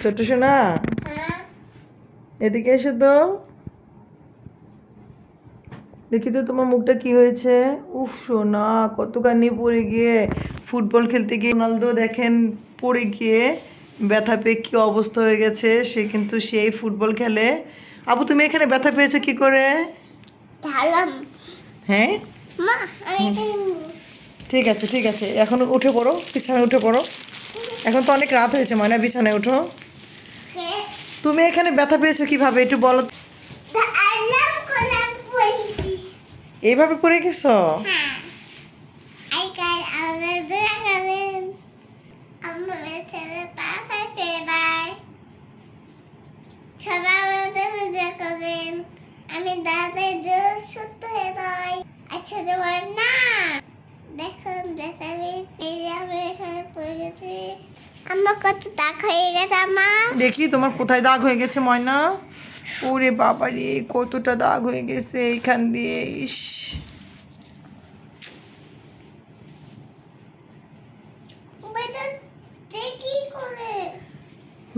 ছোট সোনা, হ্যাঁ এদিকে এসো তো। দেখি তো তোমার মুখটা কি হয়েছে। উফ সোনা, কতখানি পড়ে গিয়ে ফুটবল খেলতে গিয়ে রোনালদো দেখেন পড়ে গিয়ে ব্যথা পেয়ে কি অবস্থা হয়ে গেছে। সে কিন্তু সেই ফুটবল খেলে। আবু তুমি এখানে ব্যথা পেয়েছো কি করে? ঢালাম হ্যাঁ মা আমি এটা ঠিক আছে ঠিক আছে, এখন উঠে পড়ো, বিছানায় উঠে পড়ো। এখন তো অনেক রাত হয়েছে, ময়না বিছানায় উঠো। তুমি এখানে ব্যথা পেয়েছো কিভাবে একটু বলো তো। আলাম কোলাম বলছি এইভাবে পড়ে গেছো? হ্যাঁ আই কাল আমাদের দেখাবেন আম্মা ছেলে পাশে বাই সবাই আমাদের মজা করবেন। আমি দাদার জোর সত্য হয়ে যাই। আচ্ছা তোমার না দেখুন দেখাবে এই যে আমি এখানে পড়ে গেছি। আমার কত দাগ হয়ে গেছে আমার। দেখি তোমার কোথায় দাগ হয়ে গেছে ময়না। ওরে বাবা রে, কতটা দাগ হয়ে গেছে এইখান দিয়ে। ইস, বেটা দেখি করে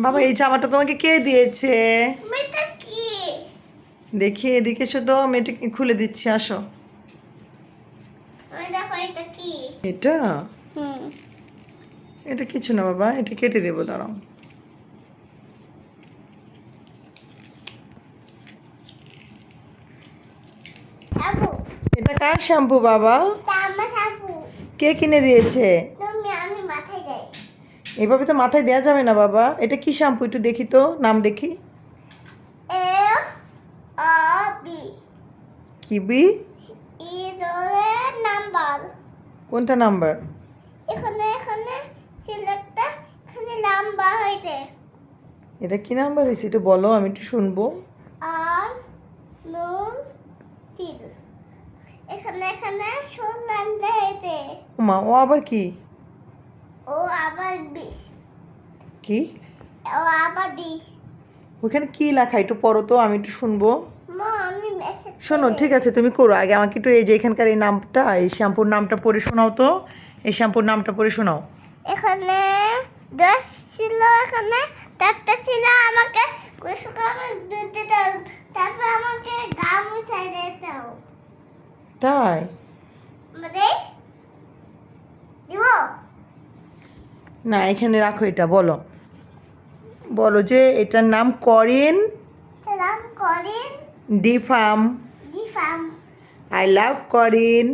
বাবা এই জামাটা তোমাকে কে দিয়েছে? বেটা কি দেখি এদিকে এসো তো, আমি এটাকে খুলে দিচ্ছি, আসো। আমি দেখো এটা কি এটা হুম এটা কিছু না বাবা, এটা কেটে দেবো, দাঁড়াও। সাবু এটা কার শ্যাম্পু বাবা? তা আমার সাবু কে কিনে দিয়েছে? তুমি আমি মাথায় যাই এভাবে তো মাথায় দেওয়া যাবে না বাবা। এটা কি শ্যাম্পু একটু দেখি তো, নাম দেখি। এ আ বি কিবি? ই ধরে নাম্বার কোনটা নাম্বার? এখানে এখানে সিলেক্টটা এখানে নাম্বার হইতে এটা কি নাম্বার হয়েছে এটা বলো, আমি একটু শুনবো। আর নুন তিল এখানে এখানে শুনলাম হইতে মা ও আবার কি? ও আবার 20 কি ও আবার 20 ওখানে কি লেখা একটু পড়ো তো, আমি একটু শুনবো। মা আমি মেসেজ শোনো ঠিক আছে তুমি করো, আগে আমাকে একটু এই যে এখানকার এই নামটা, এই শ্যাম্পুর নামটা পড়ে শোনাও তো। এই শ্যাম্পুর নামটা পড়ে শোনাও। এখানে 10 ছিল এখানে 4টা ছিল আমাকে কুসুক আমার দুধ দিতে হবে। তারপর আমাকে গা মুছাই দিতে হবে তাই? মানে দিব না এখানে রাখো, এটা বলো, বলো যে এটার নাম করিন সালাম করিন ডিফাম। দিফাম আই লাভ করিন।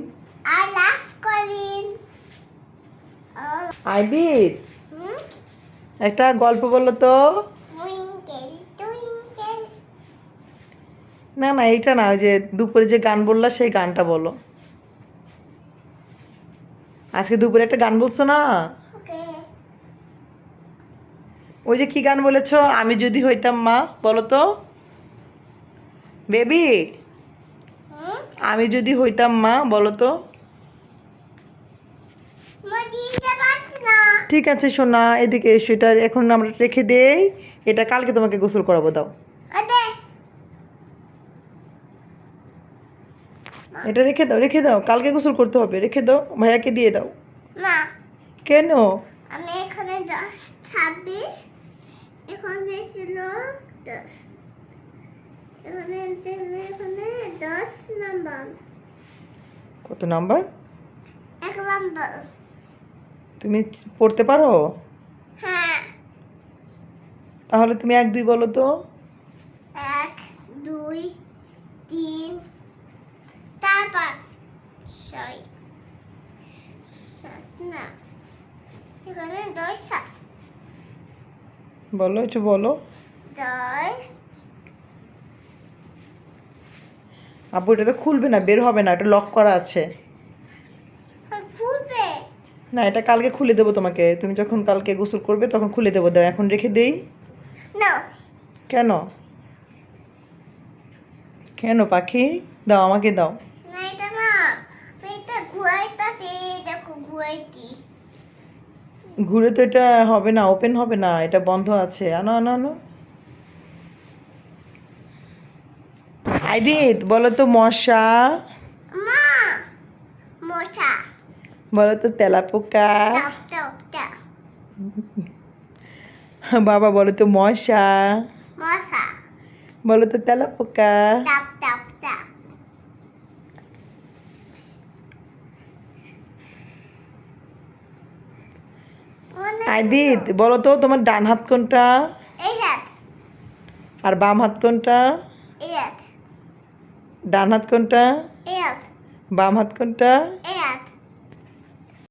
আর লাভ করিন আইবিদ, হুম একটা গল্প বলো তো। টুইঙ্কেল টুইঙ্কেল না না এইটা না, ওই যে দুপুরে যে গান বললা সেই গানটা বলো। আজকে দুপুরে একটা গান বলছো না, ওকে ওই যে কি গান বলেছো, আমি যদি হইতাম মা, বলো তো বেবি। হুম আমি যদি হইতাম মা, বলো তো। মা দিতে পারছি না ঠিক আছে সোনা, এদিকে এসো, এটা এখন আমরা রেখে দেই। এটা কালকে তোমাকে গোসল করাবো, দাও। আদে এটা রেখে দাও, রেখে দাও, কালকে গোসল করতে হবে, রেখে দাও, ভাইয়াকে দিয়ে দাও। না কেন? আমি এখানে 10 26 এখানে ছিল 10 এখানে ছিল এখানে 10 নাম্বার কত নাম্বার? 1 নাম্বার তুমি পড়তে পারো? হ্যাঁ তাহলে তুমি 1 2 বলো তো। 1 2 3 4 5 6 7 না এখানে 10 7 বলো, একটু বলো। 10 আপু এটা তো খুলবে না, বের হবে না, এটা লক করা আছে। ফুলবে না এটা কালকে খুলে দেবো তোমাকে, তুমি যখন কালকে গোসল করবে তখন খুলে দেবো, দাও এখন রেখে দেই। না কেন? কেন পাখি? দাও আমাকে দাও। না এটা না এটা ঘুরাইতাছে দেখো ঘুরাইতি ঘুরে তো এটা হবে না, ওপেন হবে না, এটা বন্ধ আছে। আনো আনো আনো। আইবিদ বলো তো মশা। মা মোটা বলো তো তেলাপোকা। টপ টপ টপ বাবা বলো তো মশা, মশা বলো তো তেলাপোকা, টাপ টাপ টাপ আইদিত বলো তো তোমার ডান হাত কোনটা এই হাত আর বাম হাত কোনটা? এই হাত ডান হাত কোনটা, এই হাত বাম হাত কোনটা? এই হাত